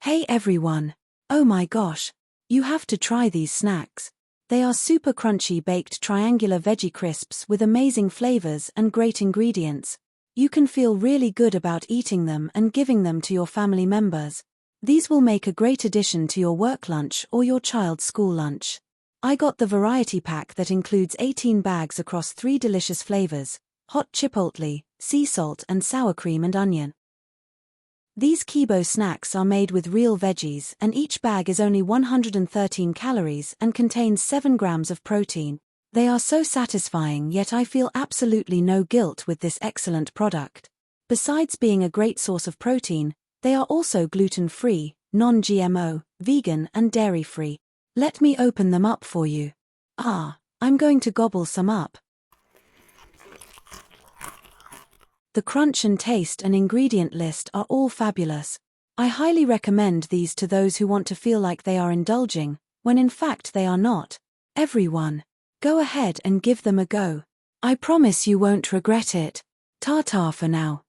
Hey everyone! Oh my gosh! You have to try these snacks. They are super crunchy baked triangular veggie crisps with amazing flavors and great ingredients. You can feel really good about eating them and giving them to your family members. These will make a great addition to your work lunch or your child's school lunch. I got the variety pack that includes 18 bags across 3 delicious flavors: hot chipotle, sea salt and sour cream and onion. These Kibo snacks are made with real veggies and each bag is only 113 calories and contains 7 grams of protein. They are so satisfying, yet I feel absolutely no guilt with this excellent product. Besides being a great source of protein, they are also gluten-free, non-GMO, vegan and dairy-free. Let me open them up for you. I'm going to gobble some up. The crunch and taste and ingredient list are all fabulous. I highly recommend these to those who want to feel like they are indulging, when in fact they are not. Everyone, go ahead and give them a go. I promise you won't regret it. Ta-ta for now.